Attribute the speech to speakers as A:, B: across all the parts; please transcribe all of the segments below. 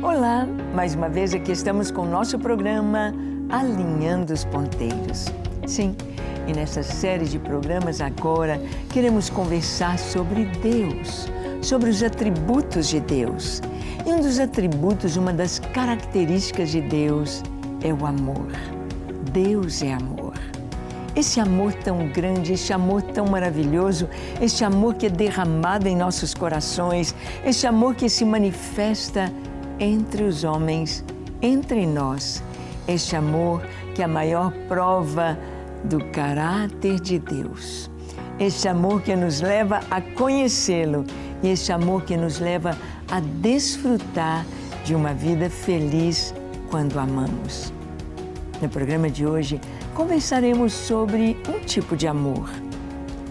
A: Olá, mais uma vez aqui estamos com o nosso programa Alinhando os Ponteiros. Sim, e nessa série de programas agora queremos conversar sobre Deus, sobre os atributos de Deus. E um dos atributos, uma das características de Deus é o amor. Deus é amor. Esse amor tão grande, esse amor tão maravilhoso, esse amor que é derramado em nossos corações, esse amor que se manifesta entre os homens, entre nós, este amor que é a maior prova do caráter de Deus, este amor que nos leva a conhecê-lo e este amor que nos leva a desfrutar de uma vida feliz quando amamos. No programa de hoje, conversaremos sobre um tipo de amor,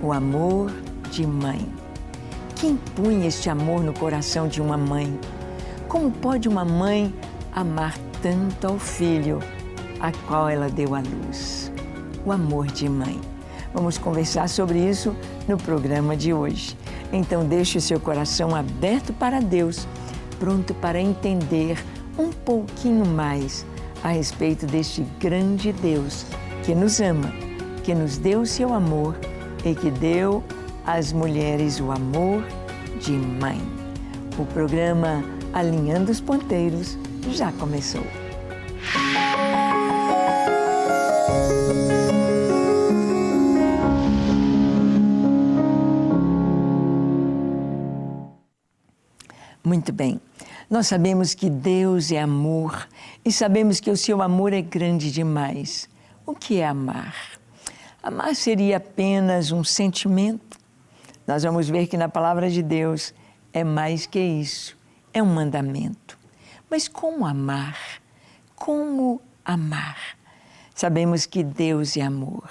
A: o amor de mãe. Quem punha este amor no coração de uma mãe? Como pode uma mãe amar tanto ao filho a qual ela deu à luz? O amor de mãe. Vamos conversar sobre isso no programa de hoje. Então deixe o seu coração aberto para Deus, pronto para entender um pouquinho mais a respeito deste grande Deus que nos ama, que nos deu o seu amor e que deu às mulheres o amor de mãe. O programa Alinhando os Ponteiros já começou. Muito bem, nós sabemos que Deus é amor e sabemos que o seu amor é grande demais. O que é amar? Amar seria apenas um sentimento? Nós vamos ver que na palavra de Deus é mais que isso. É um mandamento. Mas como amar? Como amar? Sabemos que Deus é amor.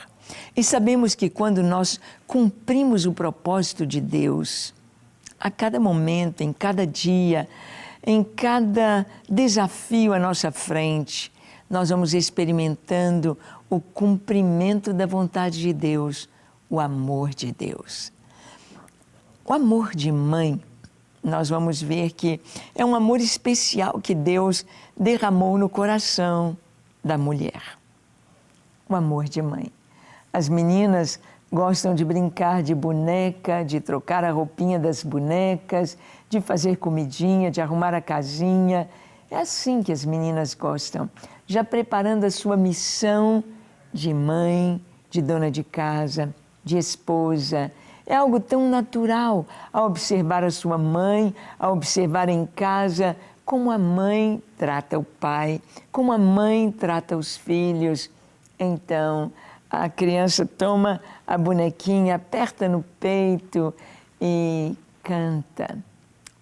A: E sabemos que quando nós cumprimos o propósito de Deus, a cada momento, em cada dia, em cada desafio à nossa frente, nós vamos experimentando o cumprimento da vontade de Deus, o amor de Deus. O amor de mãe, nós vamos ver que é um amor especial que Deus derramou no coração da mulher. O amor de mãe. As meninas gostam de brincar de boneca, de trocar a roupinha das bonecas, de fazer comidinha, de arrumar a casinha. É assim que as meninas gostam, já preparando a sua missão de mãe, de dona de casa, de esposa. É algo tão natural a observar a sua mãe, a observar em casa como a mãe trata o pai, como a mãe trata os filhos. Então, a criança toma a bonequinha, aperta no peito e canta.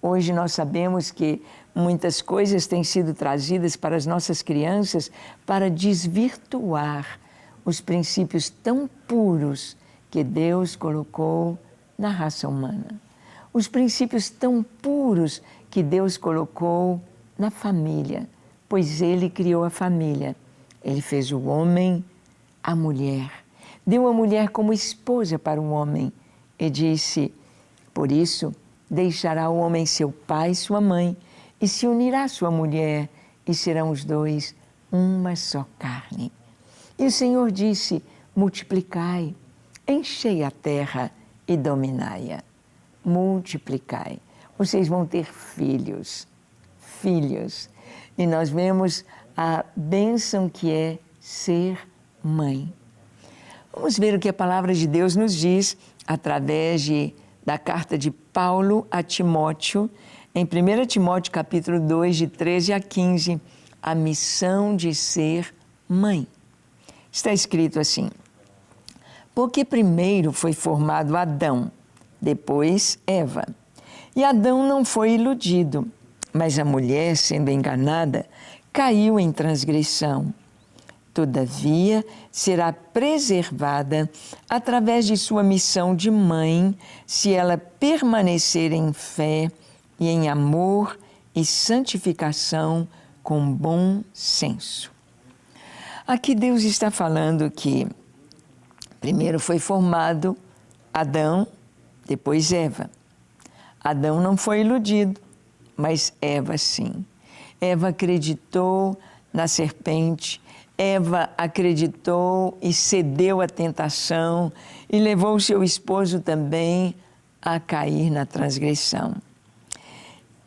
A: Hoje nós sabemos que muitas coisas têm sido trazidas para as nossas crianças para desvirtuar os princípios tão puros que Deus colocou na raça humana. Os princípios tão puros que Deus colocou na família, pois Ele criou a família. Ele fez o homem, a mulher. Deu a mulher como esposa para o homem e disse, por isso, deixará o homem seu pai e sua mãe e se unirá à sua mulher e serão os dois uma só carne. E o Senhor disse, multiplicai, enchei a terra e dominai-a. Multiplicai. Vocês vão ter filhos, filhos. E nós vemos a bênção que é ser mãe. Vamos ver o que a palavra de Deus nos diz através da carta de Paulo a Timóteo, em 1 Timóteo capítulo 2, de 13 a 15, a missão de ser mãe. Está escrito assim, porque primeiro foi formado Adão, depois Eva. E Adão não foi iludido, mas a mulher, sendo enganada, caiu em transgressão. Todavia, será preservada através de sua missão de mãe, se ela permanecer em fé e em amor e santificação com bom senso. Aqui Deus está falando que primeiro foi formado Adão, depois Eva. Adão não foi iludido, mas Eva sim. Eva acreditou na serpente, Eva acreditou e cedeu à tentação e levou seu esposo também a cair na transgressão.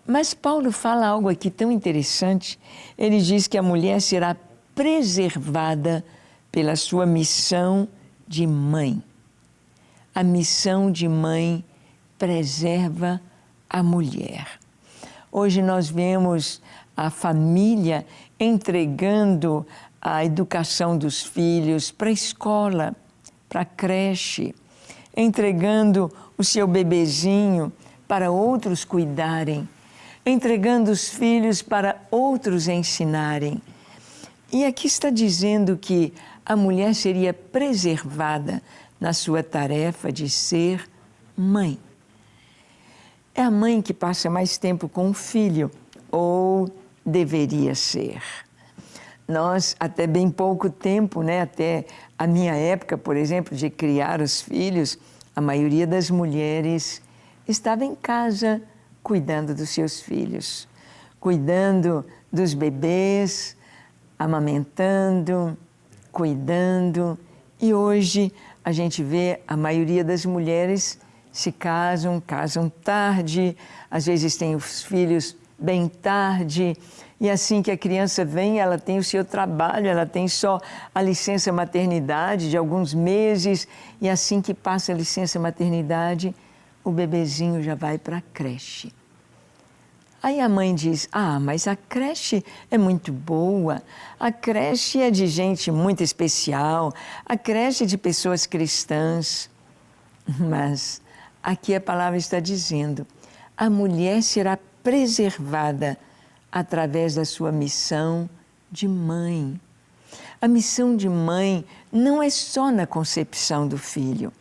A: Mas Paulo fala algo aqui tão interessante. Ele diz que a mulher será preservada pela sua missão de mãe. A missão de mãe preserva a mulher. Hoje nós vemos a família entregando a educação dos filhos para a escola, para a creche, entregando o seu bebezinho para outros cuidarem, entregando os filhos para outros ensinarem. E aqui está dizendo que a mulher seria preservada na sua tarefa de ser mãe. É a mãe que passa mais tempo com o filho, ou deveria ser. Nós, até bem pouco tempo, até a minha época, por exemplo, de criar os filhos, a maioria das mulheres estava em casa cuidando dos seus filhos, cuidando dos bebês, amamentando, cuidando. E hoje a gente vê a maioria das mulheres se casam tarde, às vezes têm os filhos bem tarde, e assim que a criança vem, ela tem o seu trabalho, ela tem só a licença maternidade de alguns meses, e assim que passa a licença maternidade, o bebezinho já vai para a creche. Aí a mãe diz, mas a creche é muito boa, a creche é de gente muito especial, a creche é de pessoas cristãs. Mas aqui a palavra está dizendo, a mulher será preservada através da sua missão de mãe. A missão de mãe não é só na concepção do filho.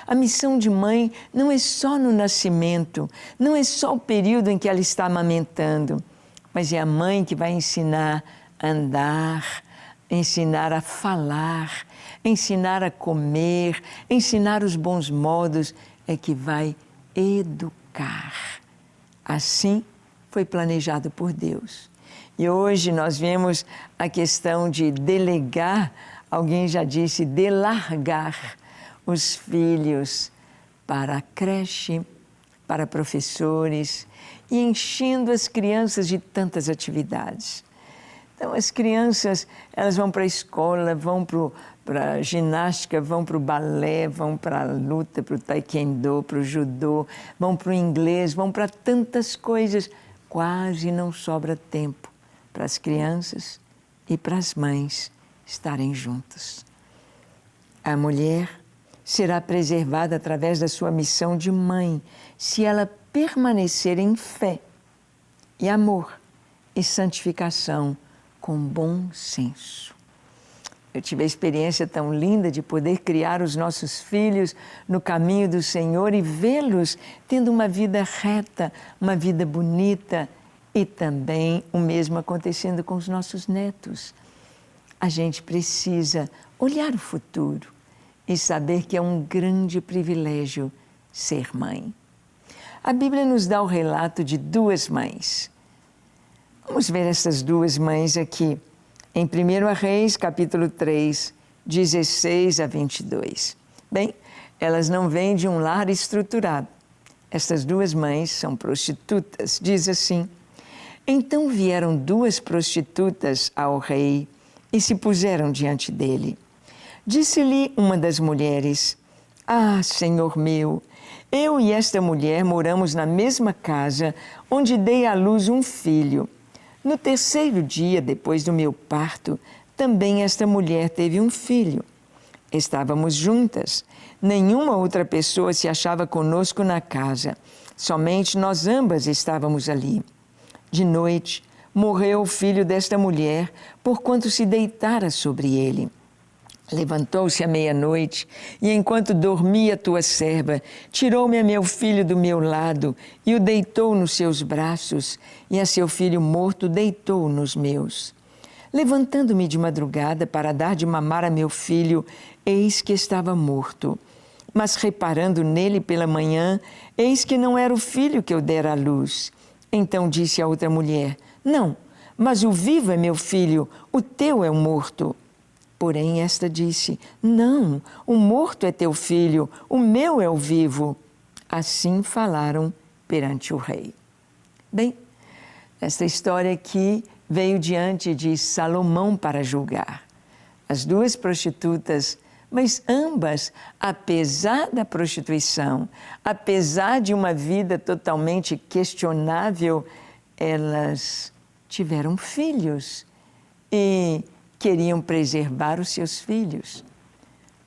A: A missão de mãe não é só no nascimento, não é só o período em que ela está amamentando, mas é a mãe que vai ensinar a andar, ensinar a falar, ensinar a comer, ensinar os bons modos, é que vai educar. Assim foi planejado por Deus. E hoje nós vemos a questão de delegar, alguém já disse, delargar os filhos para a creche, para professores e enchendo as crianças de tantas atividades. Então as crianças, elas vão para a escola, vão para a ginástica, vão para o balé, vão para a luta, para o taekwondo, para o judô, vão para o inglês, vão para tantas coisas. Quase não sobra tempo para as crianças e para as mães estarem juntas. A mulher será preservada através da sua missão de mãe, se ela permanecer em fé e amor e santificação com bom senso. Eu tive a experiência tão linda de poder criar os nossos filhos no caminho do Senhor e vê-los tendo uma vida reta, uma vida bonita, e também o mesmo acontecendo com os nossos netos. A gente precisa olhar o futuro e saber que é um grande privilégio ser mãe. A Bíblia nos dá o relato de duas mães. Vamos ver essas duas mães aqui, em 1 Reis, capítulo 3, 16 a 22. Bem, elas não vêm de um lar estruturado. Estas duas mães são prostitutas. Diz assim, então vieram duas prostitutas ao rei e se puseram diante dele. Disse-lhe uma das mulheres, Senhor meu, eu e esta mulher moramos na mesma casa onde dei à luz um filho. No terceiro dia, depois do meu parto, também esta mulher teve um filho. Estávamos juntas. Nenhuma outra pessoa se achava conosco na casa. Somente nós ambas estávamos ali. De noite, morreu o filho desta mulher, porquanto se deitara sobre ele. Levantou-se à meia-noite, e enquanto dormia tua serva, tirou-me a meu filho do meu lado, e o deitou nos seus braços, e a seu filho morto deitou nos meus. Levantando-me de madrugada para dar de mamar a meu filho, eis que estava morto. Mas reparando nele pela manhã, eis que não era o filho que eu dera à luz. Então disse a outra mulher, não, mas o vivo é meu filho, o teu é o morto. Porém, esta disse: não, o morto é teu filho, o meu é o vivo. Assim falaram perante o rei. Bem, esta história aqui veio diante de Salomão para julgar. As duas prostitutas, mas ambas, apesar da prostituição, apesar de uma vida totalmente questionável, elas tiveram filhos e queriam preservar os seus filhos.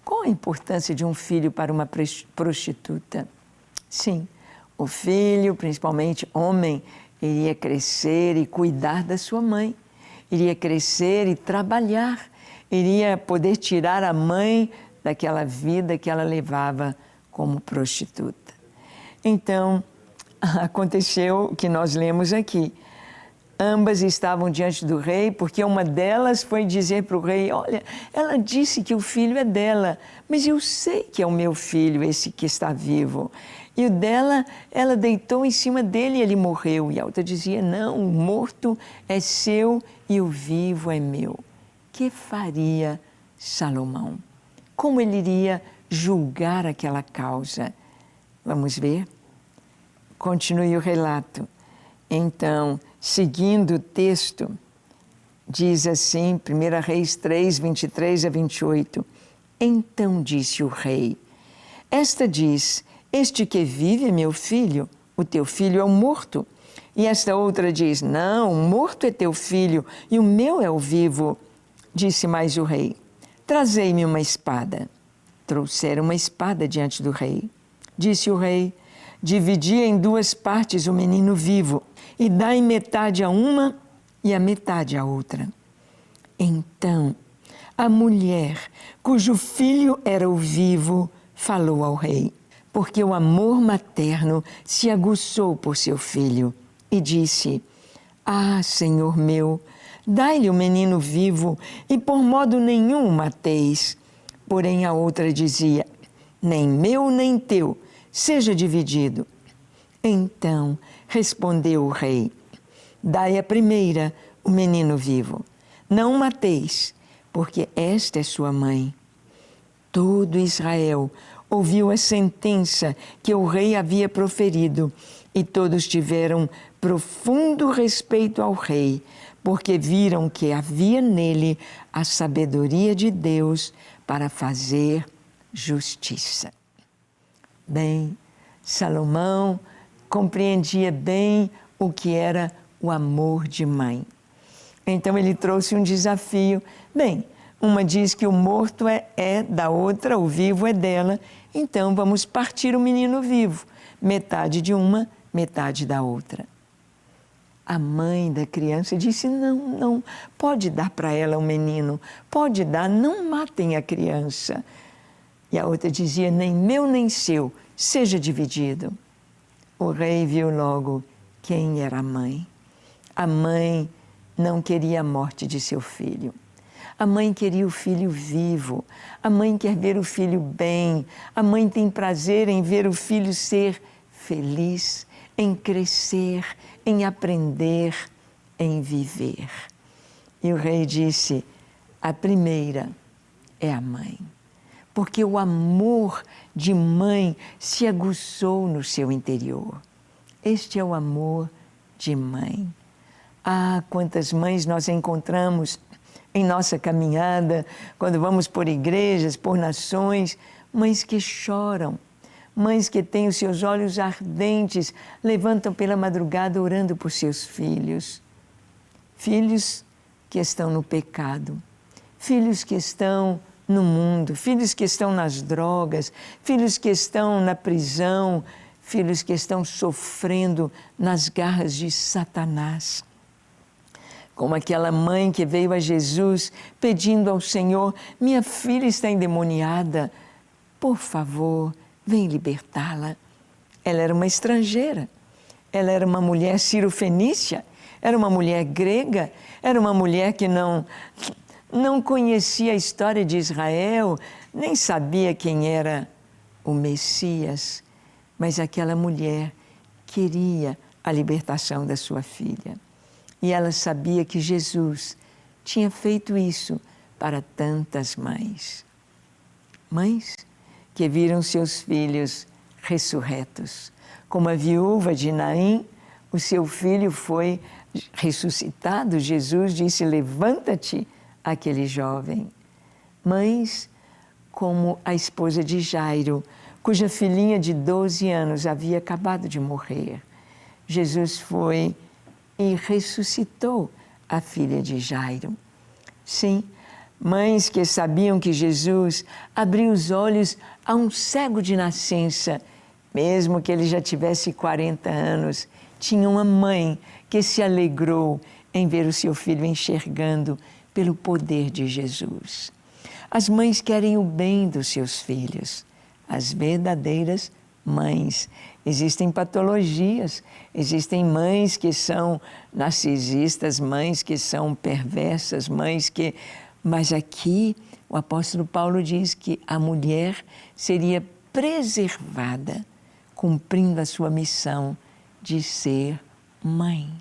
A: Qual a importância de um filho para uma prostituta? Sim, o filho, principalmente homem, iria crescer e cuidar da sua mãe, iria crescer e trabalhar, iria poder tirar a mãe daquela vida que ela levava como prostituta. Então, aconteceu o que nós lemos aqui. Ambas estavam diante do rei, porque uma delas foi dizer para o rei: olha, ela disse que o filho é dela, mas eu sei que é o meu filho, esse que está vivo. E o dela, ela deitou em cima dele e ele morreu. E a outra dizia: não, o morto é seu e o vivo é meu. Que faria Salomão? Como ele iria julgar aquela causa? Vamos ver? Continue o relato. Então, seguindo o texto, diz assim, 1 Reis 3, 23 a 28. Então disse o rei: esta diz: este que vive é meu filho, o teu filho é o morto. E esta outra diz: não, o morto é teu filho e o meu é o vivo. Disse mais o rei: trazei-me uma espada. Trouxeram uma espada diante do rei. Disse o rei: dividi em duas partes o menino vivo e dai metade a uma e a metade a outra. Então a mulher, cujo filho era o vivo, falou ao rei, porque o amor materno se aguçou por seu filho, e disse: ah, Senhor meu, dai-lhe o menino vivo e por modo nenhum o mateis. Porém a outra dizia: nem meu nem teu, seja dividido. Então respondeu o rei: dai a primeira o menino vivo, não o mateis, porque esta é sua mãe. Todo Israel ouviu a sentença que o rei havia proferido, e todos tiveram profundo respeito ao rei, porque viram que havia nele a sabedoria de Deus para fazer justiça. Bem, Salomão compreendia bem o que era o amor de mãe. Então ele trouxe um desafio. Bem, uma diz que o morto é da outra, o vivo é dela, então vamos partir o menino vivo, metade de uma, metade da outra. A mãe da criança disse: não, pode dar para ela o menino, pode dar, não matem a criança. E a outra dizia: nem meu nem seu, seja dividido. O rei viu logo quem era a mãe. A mãe não queria a morte de seu filho. A mãe queria o filho vivo. A mãe quer ver o filho bem. A mãe tem prazer em ver o filho ser feliz, em crescer, em aprender, em viver. E o rei disse: a primeira é a mãe, porque o amor de mãe se aguçou no seu interior. Este é o amor de mãe. Ah, quantas mães nós encontramos em nossa caminhada, quando vamos por igrejas, por nações, mães que choram, mães que têm os seus olhos ardentes, levantam pela madrugada orando por seus filhos. Filhos que estão no pecado, filhos que estão no mundo, filhos que estão nas drogas, filhos que estão na prisão, filhos que estão sofrendo nas garras de Satanás. Como aquela mãe que veio a Jesus pedindo ao Senhor: minha filha está endemoniada, por favor, vem libertá-la. Ela era uma estrangeira, ela era uma mulher cirofenícia, era uma mulher grega, era uma mulher que não conhecia a história de Israel, nem sabia quem era o Messias, mas aquela mulher queria a libertação da sua filha. e ela sabia que Jesus tinha feito isso para tantas mães. Mães que viram seus filhos ressurretos. Como a viúva de Naim, o seu filho foi ressuscitado. Jesus disse: levanta-te, aquele jovem. Mães como a esposa de Jairo, cuja filhinha de 12 anos havia acabado de morrer. Jesus foi e ressuscitou a filha de Jairo. Sim, mães que sabiam que Jesus abriu os olhos a um cego de nascença, mesmo que ele já tivesse 40 anos, tinha uma mãe que se alegrou em ver o seu filho enxergando pelo poder de Jesus. As mães querem o bem dos seus filhos, as verdadeiras mães. Existem patologias, existem mães que são narcisistas, mães que são perversas, mães que... Mas aqui o apóstolo Paulo diz que a mulher seria preservada, cumprindo a sua missão de ser mãe.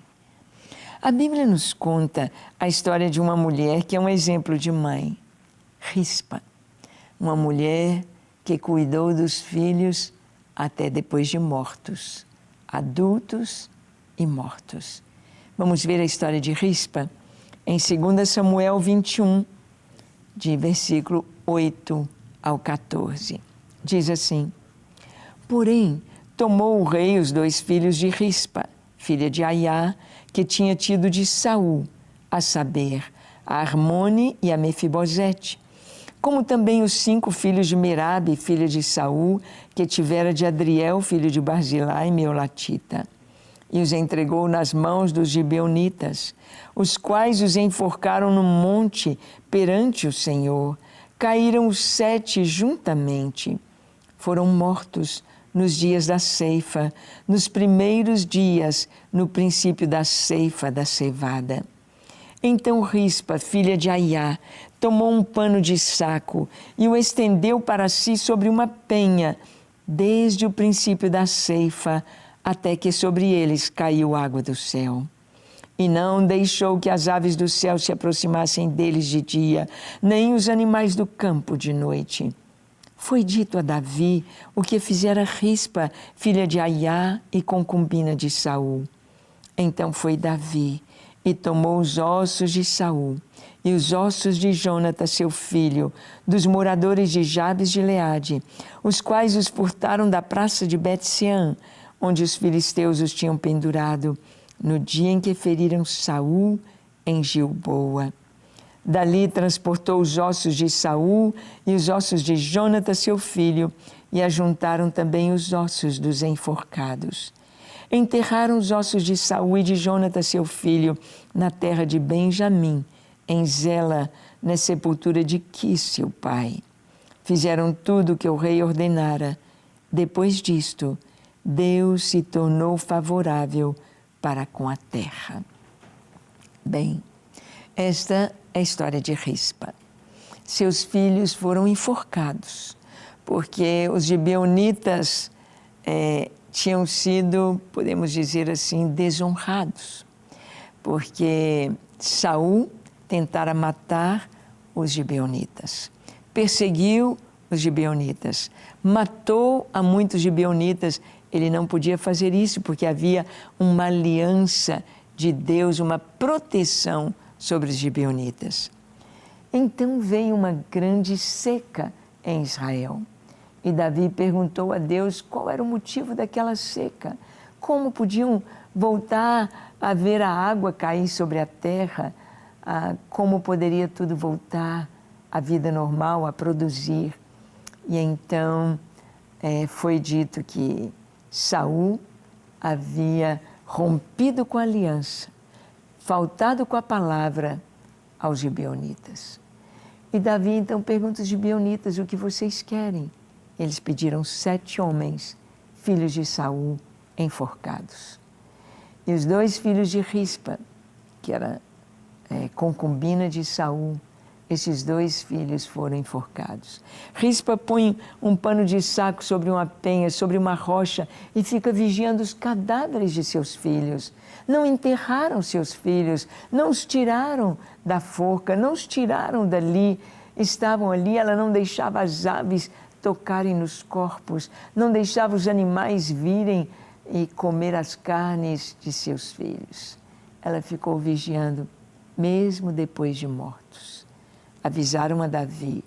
A: A Bíblia nos conta a história de uma mulher que é um exemplo de mãe, Rispa, uma mulher que cuidou dos filhos até depois de mortos, adultos e mortos. Vamos ver a história de Rispa em 2 Samuel 21, de versículo 8 ao 14. Diz assim: porém, tomou o rei os 2 filhos de Rispa, filha de Aiá, que tinha tido de Saul, a saber, a Armone e a Mefibosete, como também os 5 filhos de Merabe, filha de Saul, que tivera de Adriel, filho de Barzilai, Meolatita, e os entregou nas mãos dos gibeonitas, os quais os enforcaram no monte perante o Senhor. Caíram os 7 juntamente. Foram mortos nos dias da ceifa, nos primeiros dias, no princípio da ceifa da cevada. Então Rispa, filha de Aiá, tomou um pano de saco e o estendeu para si sobre uma penha, desde o princípio da ceifa até que sobre eles caiu água do céu. E não deixou que as aves do céu se aproximassem deles de dia, nem os animais do campo de noite. Foi dito a Davi o que fizera Rispa, filha de Aiá e concubina de Saul. Então foi Davi e tomou os ossos de Saul e os ossos de Jônatas, seu filho, dos moradores de Jabes de Gileade, os quais os furtaram da praça de Bet-seã, onde os filisteus os tinham pendurado, no dia em que feriram Saul em Gilboa. Dali transportou os ossos de Saul e os ossos de Jônatas, seu filho, e ajuntaram também os ossos dos enforcados. Enterraram os ossos de Saul e de Jônatas, seu filho, na terra de Benjamim, em Zela, na sepultura de Quis, seu pai. Fizeram tudo o que o rei ordenara. Depois disto, Deus se tornou favorável para com a terra. Bem, esta é a história de Rispa. Seus filhos foram enforcados, porque os gibeonitas tinham sido, podemos dizer assim, desonrados, porque Saul tentara matar os gibeonitas, perseguiu os gibeonitas, matou a muitos gibeonitas. Ele não podia fazer isso porque havia uma aliança de Deus, uma proteção sobre os gibeonitas. Então veio uma grande seca em Israel. E Davi perguntou a Deus qual era o motivo daquela seca. Como podiam voltar a ver a água cair sobre a terra? Como poderia tudo voltar à vida normal, a produzir? E então foi dito que Saul havia rompido com a aliança, faltado com a palavra aos gibeonitas. E Davi então pergunta aos gibeonitas: o que vocês querem? Eles pediram 7 homens, filhos de Saul, enforcados. E os 2 filhos de Rispa, que era concubina de Saul, esses 2 filhos foram enforcados. Rispa põe um pano de saco sobre uma penha, sobre uma rocha, e fica vigiando os cadáveres de seus filhos. Não enterraram seus filhos, não os tiraram da forca, não os tiraram dali. Estavam ali, ela não deixava as aves tocarem nos corpos, não deixava os animais virem e comer as carnes de seus filhos. Ela ficou vigiando, mesmo depois de mortos. Avisaram a Davi,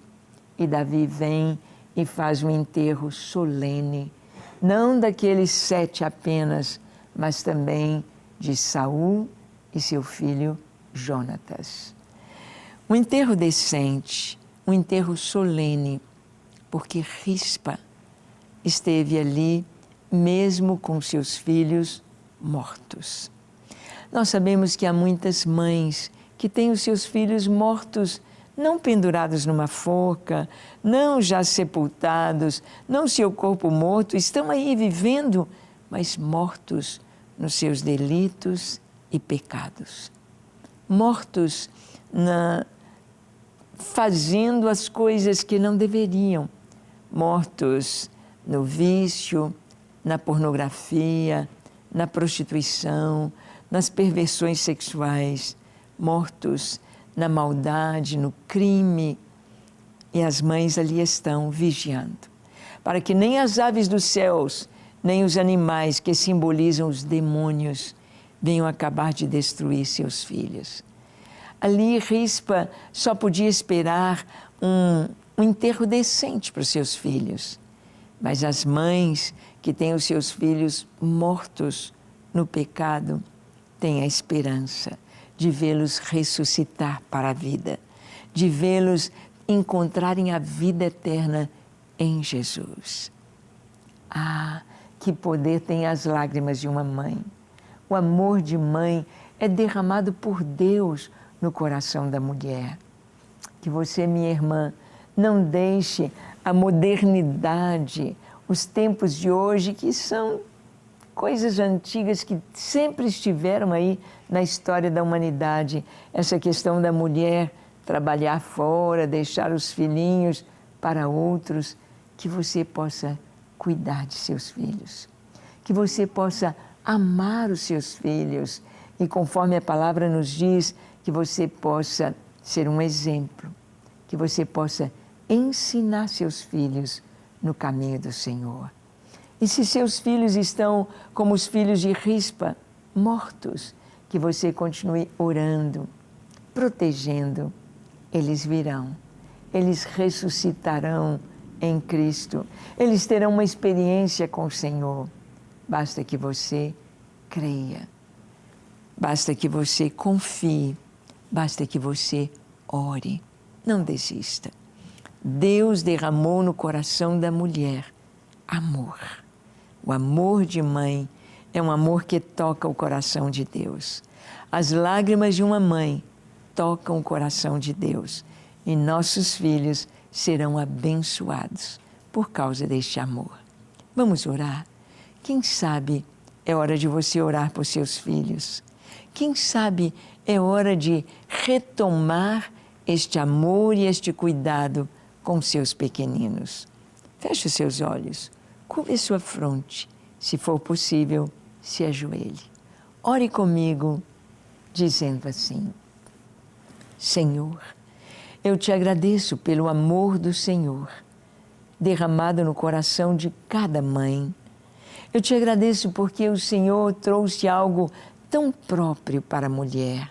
A: e Davi vem e faz um enterro solene, não daqueles 7 apenas, mas também de Saul e seu filho Jonatas. Um enterro decente, um enterro solene, porque Rispa esteve ali mesmo com seus filhos mortos. Nós sabemos que há muitas mães que têm os seus filhos mortos, não pendurados numa forca, não já sepultados, não seu corpo morto, estão aí vivendo, mas mortos nos seus delitos e pecados. Mortos fazendo as coisas que não deveriam, mortos no vício, na pornografia, na prostituição, nas perversões sexuais, mortos na maldade, no crime. E as mães ali estão vigiando, para que nem as aves dos céus, nem os animais que simbolizam os demônios venham acabar de destruir seus filhos. Ali Rispa só podia esperar um enterro decente para os seus filhos. Mas as mães que têm os seus filhos mortos no pecado têm a esperança de vê-los ressuscitar para a vida, de vê-los encontrarem a vida eterna em Jesus. Ah, que poder tem as lágrimas de uma mãe! O amor de mãe é derramado por Deus no coração da mulher. Que você, minha irmã, não deixe a modernidade, os tempos de hoje, que são coisas antigas que sempre estiveram aí na história da humanidade. Essa questão da mulher trabalhar fora, deixar os filhinhos para outros, que você possa cuidar de seus filhos, que você possa amar os seus filhos e, conforme a palavra nos diz, que você possa ser um exemplo, que você possa ensinar seus filhos no caminho do Senhor. E se seus filhos estão como os filhos de Rispa, mortos, que você continue orando, protegendo. Eles virão, eles ressuscitarão em Cristo, eles terão uma experiência com o Senhor. Basta que você creia, basta que você confie, basta que você ore. Não desista. Deus derramou no coração da mulher amor. O amor de mãe é um amor que toca o coração de Deus. As lágrimas de uma mãe tocam o coração de Deus. E nossos filhos serão abençoados por causa deste amor. Vamos orar? Quem sabe é hora de você orar por seus filhos. Quem sabe é hora de retomar este amor e este cuidado com seus pequeninos. Feche os seus olhos, curve sua fronte. Se for possível, se ajoelhe. Ore comigo, dizendo assim: Senhor, eu te agradeço pelo amor do Senhor, derramado no coração de cada mãe. Eu te agradeço porque o Senhor trouxe algo tão próprio para a mulher.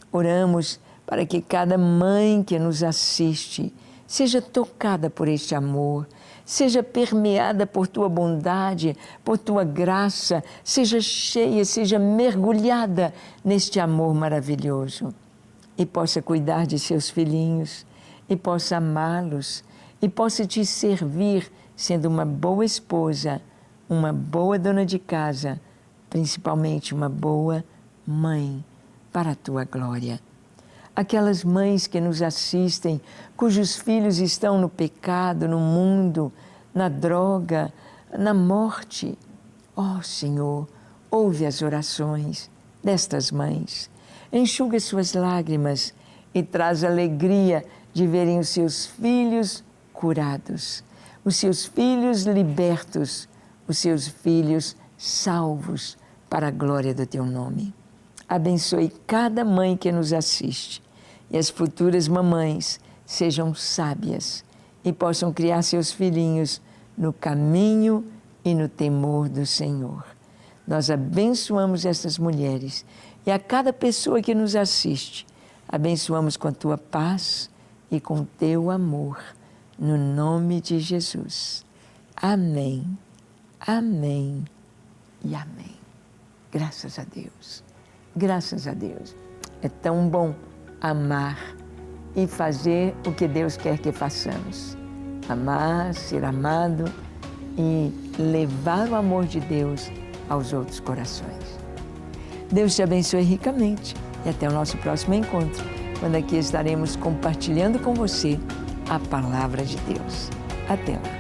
A: Oramos para que cada mãe que nos assiste seja tocada por este amor, seja permeada por tua bondade, por tua graça, seja cheia, seja mergulhada neste amor maravilhoso e possa cuidar de seus filhinhos, e possa amá-los, e possa te servir sendo uma boa esposa, uma boa dona de casa, principalmente uma boa mãe, para a tua glória. Aquelas mães que nos assistem, cujos filhos estão no pecado, no mundo, na droga, na morte. Ó Senhor, ouve as orações destas mães, enxuga suas lágrimas e traz alegria de verem os seus filhos curados, os seus filhos libertos, os seus filhos salvos para a glória do Teu nome. Abençoe cada mãe que nos assiste e as futuras mamães sejam sábias e possam criar seus filhinhos no caminho e no temor do Senhor. Nós abençoamos essas mulheres e a cada pessoa que nos assiste, abençoamos com a Tua paz e com o Teu amor, no nome de Jesus. Amém, amém e amém. Graças a Deus, graças a Deus. É tão bom amar e fazer o que Deus quer que façamos. Amar, ser amado e levar o amor de Deus aos outros corações. Deus te abençoe ricamente e até o nosso próximo encontro, quando aqui estaremos compartilhando com você a Palavra de Deus. Até lá.